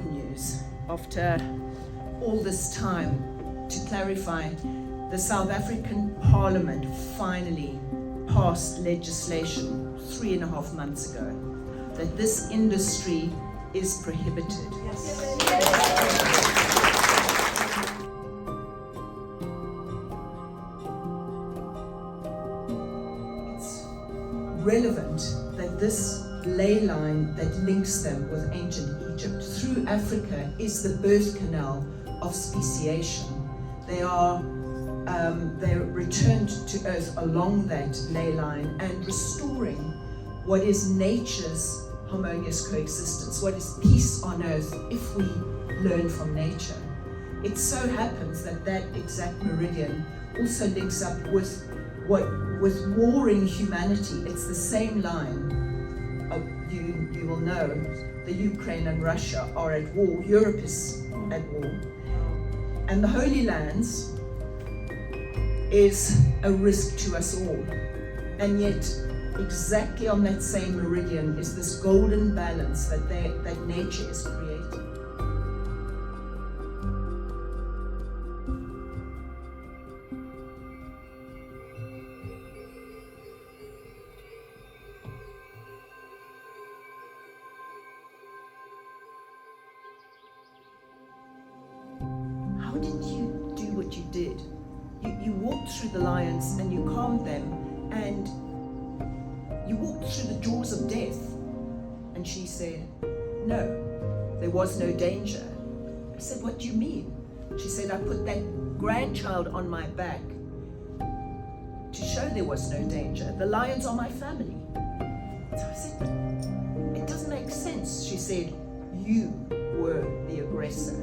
good news. After all this time, to clarify, the South African Parliament finally passed legislation 3.5 months ago that this industry is prohibited. Yes. It's relevant that this ley line that links them with ancient Egypt through Africa is the birth canal of speciation. They're returned to earth along that ley line and restoring what is nature's harmonious coexistence, what is peace on earth if we learn from nature. It so happens that that exact meridian also links up with warring humanity. It's the same line. You will know the Ukraine and Russia are at war. Europe is at war. And the Holy Lands is a risk to us all. And yet, exactly on that same meridian is this golden balance that nature is creating. How did you do what you did? You walked through the lions and you calmed them, and you walked through the jaws of death. And she said, no, there was no danger. I said, what do you mean? She said, I put that grandchild on my back to show there was no danger. The lions are my family. So I said, it doesn't make sense. She said, you were the aggressor.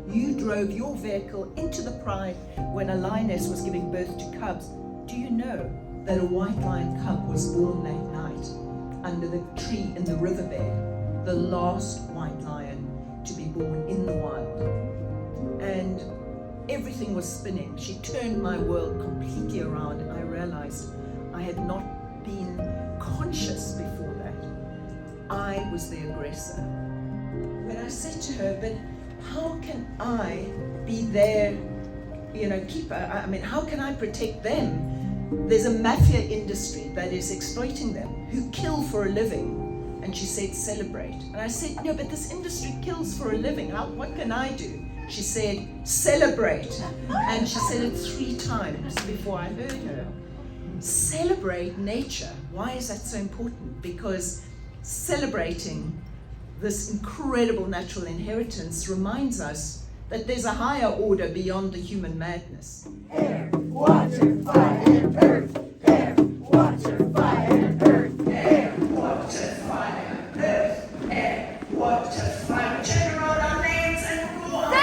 You drove your vehicle into the pride when a lioness was giving birth to cubs. Do you know that a white lion cub was born that night under the tree in the riverbed, the last white lion to be born in the wild? And everything was spinning. She turned my world completely around, and I realized I had not been conscious before that. I was the aggressor. But I said to her, but how can I be their, keeper? I mean, how can I protect them? There's a mafia industry that is exploiting them, who kill for a living. And she said, celebrate. And I said, no, but this industry kills for a living. What can I do? She said, celebrate. And she said it 3 times before I heard her. Celebrate nature. Why is that so important? Because celebrating this incredible natural inheritance reminds us that there's a higher order beyond the human madness. Air, water, fire, and earth. Air, water, fire, and earth. Air, water, fire, earth. Air, water, fire. Turn around our names and go on.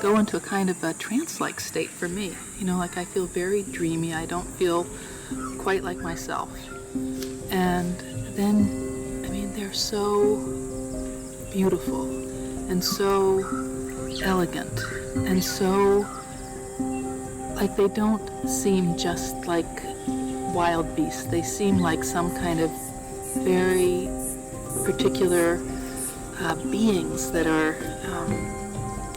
Go into a kind of a trance-like state for me. Like I feel very dreamy. I don't feel quite like myself. And then, they're so beautiful and so elegant and so, like, they don't seem just like wild beasts. They seem like some kind of very particular beings that are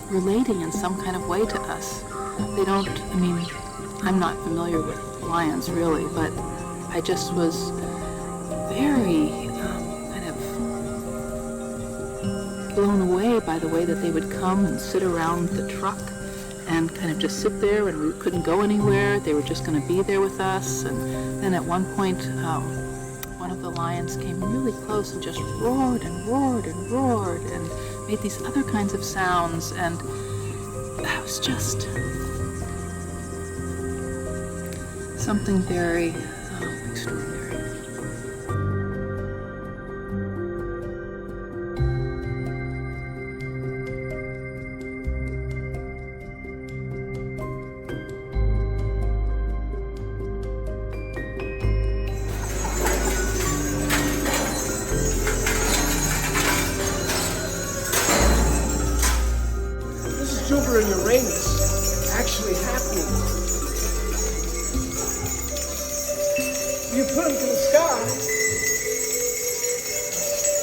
relating in some kind of way to us. They don't, I mean, I'm not familiar with lions really, but I just was very kind of blown away by the way that they would come and sit around the truck and kind of just sit there, and we couldn't go anywhere. They were just going to be there with us. And then at one point, one of the lions came really close and just roared and roared and roared and made these other kinds of sounds, and that was just something very extraordinary. Jupiter and Uranus actually happening. You put them to the sky,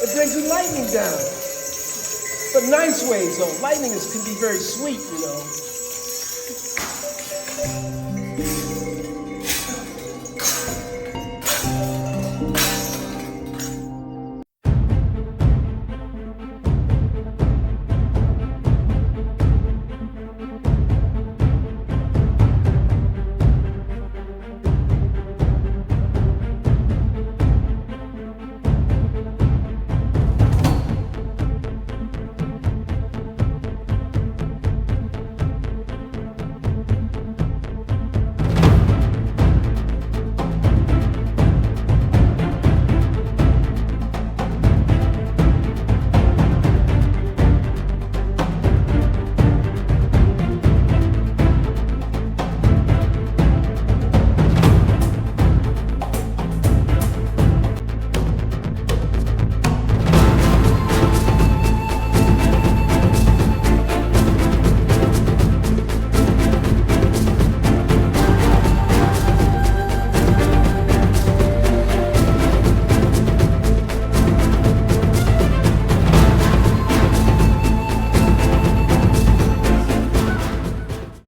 it brings the lightning down. But nice ways though. Lightning can be very sweet, you know.